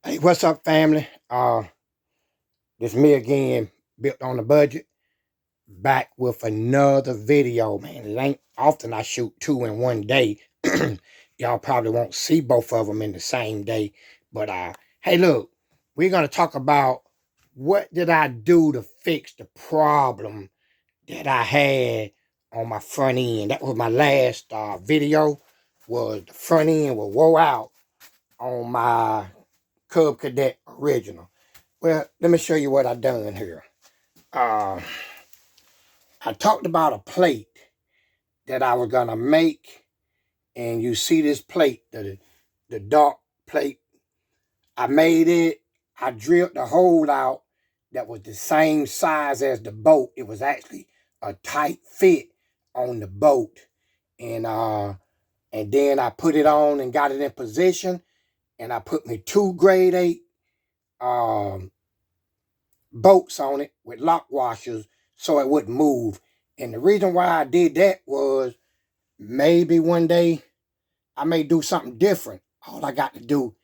Hey, what's up, family? This me again, built on the budget, back with another video, man. It ain't often I shoot two in one day. Y'all probably won't see both of them in the same day, but hey, look, we're gonna talk about what did I do to fix the problem that I had on my front end. That was my last video. Was the front end was wore out on my Cub Cadet original. Well, let me show you what I done here. Uh, I talked about a plate that I was gonna make, and you see this plate, the dark plate. I made it. I drilled the hole out that was the same size as the boat. It was actually a tight fit on the boat, and then I put it on and got it in position, and I put me two grade 8 um bolts on it with lock washers so it wouldn't move. And the reason why I did that was maybe one day I may do something different. All I got to do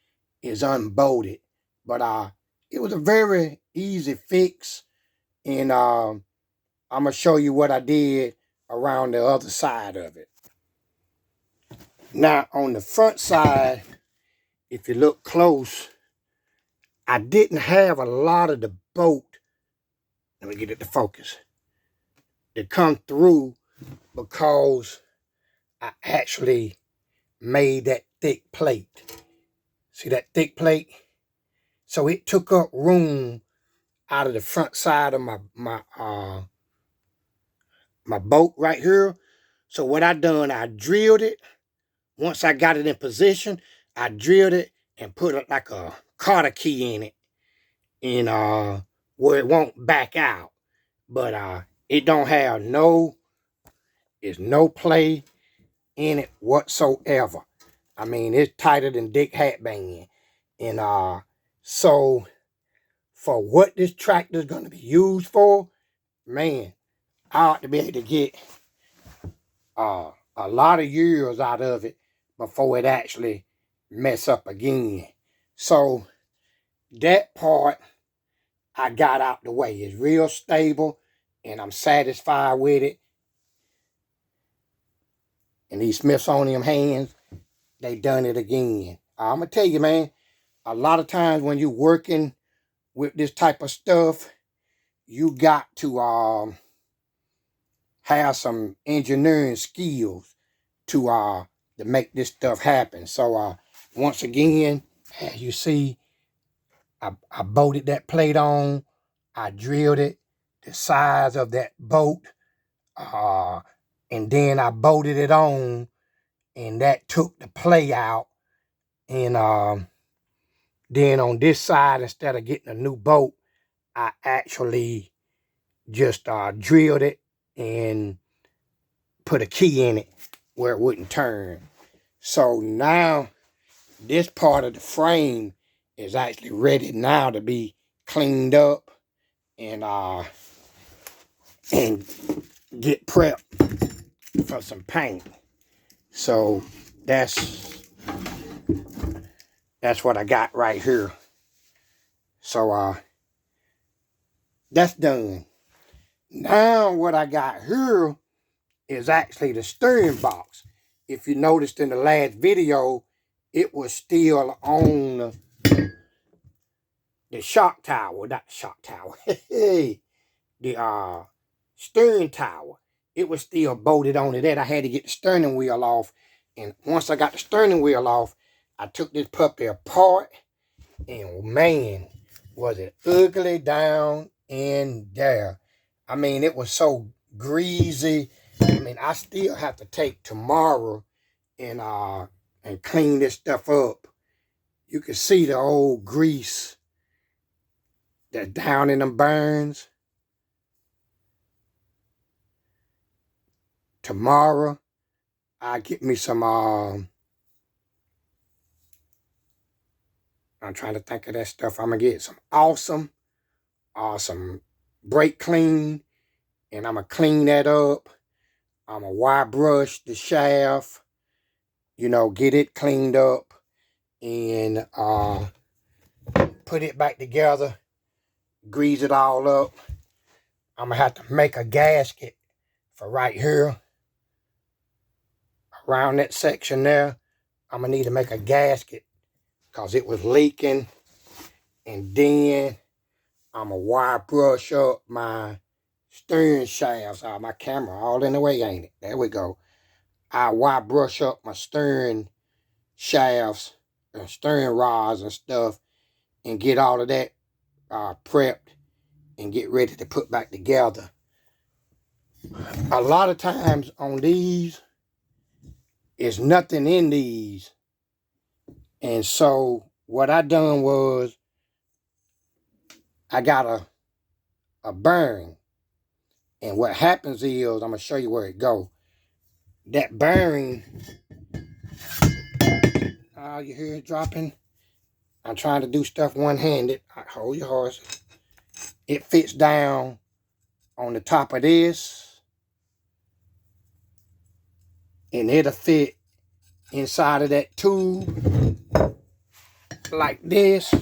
is unbolt it. But it was a very easy fix. And I'm gonna show you what I did around the other side of it. Now on the front side, if you look close, I didn't have a lot of the bolt. Let me get it to focus. To come through because I actually made that thick plate. See that thick plate? So it took up room out of the front side of my boat right here. So what I done, I drilled it. Once I got it in position, I drilled it and put like a Carter key in it, and where it won't back out. But it don't have it's no play in it whatsoever. I mean, it's tighter than Dick Hatband. And so for what this tractor is going to be used for, man, I ought to be able to get a lot of years out of it before it actually mess up again. So that part I got out the way. It's real stable, and I'm satisfied with it. And these Smithsonian hands, they done it again. I'm going to tell you, man, a lot of times when you're working with this type of stuff, you got to have some engineering skills to make this stuff happen. So once again, as you see, I bolted that plate on. I drilled it the size of that boat, uh, and then I bolted it on, and that took the play out. And then on this side, instead of getting a new bolt, I actually just drilled it and put a key in it where it wouldn't turn. So now this part of the frame is actually ready now to be cleaned up and get prepped for some paint. So that's what I got right here. So that's done. Now what I got here is actually the steering box. If you noticed in the last video, it was still on the shock tower, not the shock tower, the steering tower. It was still bolted onto that. I had to get the steering wheel off. And once I got the steering wheel off, I took this puppy apart. And man, was it ugly down in there. I mean, it was so greasy. I mean, I still have to take tomorrow and clean this stuff up. You can see the old grease that's down in them burns. Tomorrow, I get me some I'm trying to think of that stuff. I'm gonna get some awesome brake clean, and I'm gonna clean that up. I'm gonna wire brush the shaft, get it cleaned up, and put it back together, grease it all up. I'm going to have to make a gasket for right here. Around that section there, I'm going to need to make a gasket because it was leaking. And then I'm going to wire brush up my steering shafts. My camera all in the way, ain't it? There we go. I wire brush up my steering shafts and steering rods and stuff and get all of that prepped and get ready to put back together. A lot of times on these, there's nothing in these. And so what I done was I got a bearing. And what happens is, I'm going to show you where it go. That bearing, you hear it dropping? I'm trying to do stuff one-handed. Hold your horse. It fits down on the top of this. And it'll fit inside of that tube like this.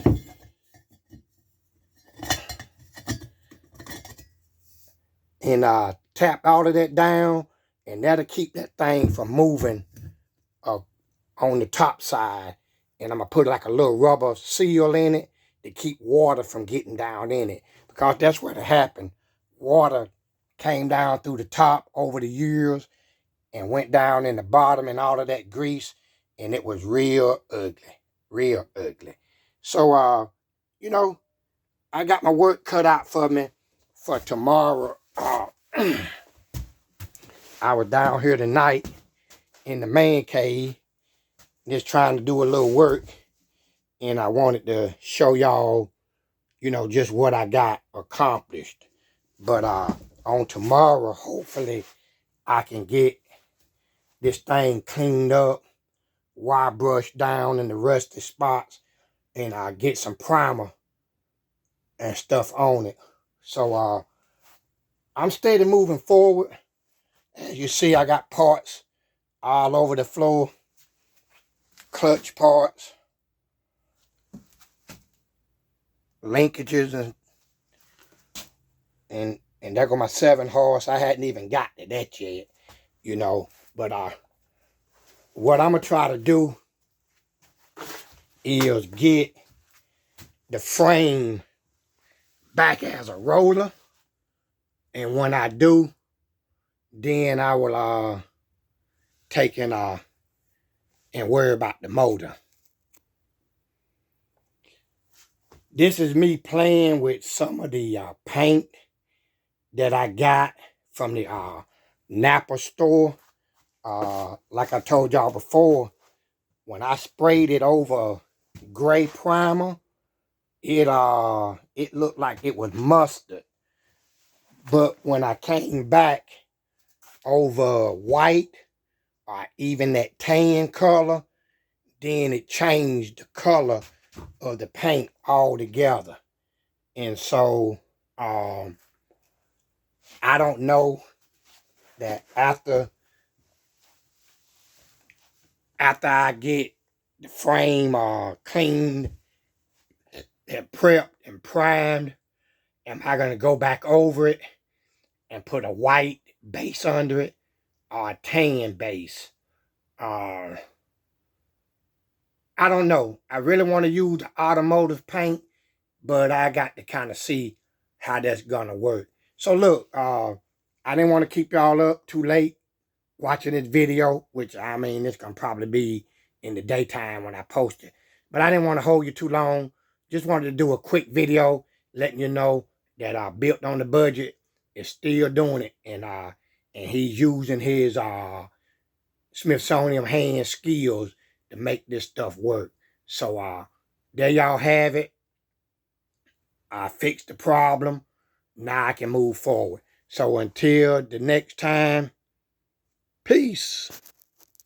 And tap all of that down, and that'll keep that thing from moving on the top side. And I'm going to put like a little rubber seal in it to keep water from getting down in it, because that's what happened. Water came down through the top over the years and went down in the bottom and all of that grease, and it was real ugly, real ugly. So, you know, I got my work cut out for me for tomorrow. I was down here tonight in the man cave just trying to do a little work, and I wanted to show y'all, you know, just what I got accomplished. But on tomorrow, hopefully I can get this thing cleaned up, wire brushed down in the rusty spots, and get some primer and stuff on it. So I'm steady moving forward. As you see, I got parts all over the floor, clutch parts, linkages, and there go my 7-horse. I hadn't even got to that yet, you know. But what I'm gonna try to do is get the frame back as a roller, and when I do, then I will take and worry about the motor. This is me playing with some of the paint that I got from the Napa store. Like I told y'all before, when I sprayed it over gray primer, it looked like it was mustard. But when I came back over white, or even that tan color, then it changed the color of the paint altogether. And so I don't know that after I get the frame cleaned and prepped and primed, am I going to go back over it and put a white base under it or a tan base? I don't know. I really want to use the automotive paint, but I got to kind of see how that's going to work. So look, I didn't want to keep y'all up too late watching this video, which, I mean, it's going to probably be in the daytime when I post it. But I didn't want to hold you too long. Just wanted to do a quick video letting you know that Built on the Budget is still doing it. And he's using his Smithsonian hand skills to make this stuff work. So there y'all have it. I fixed the problem. Now I can move forward. So until the next time, peace.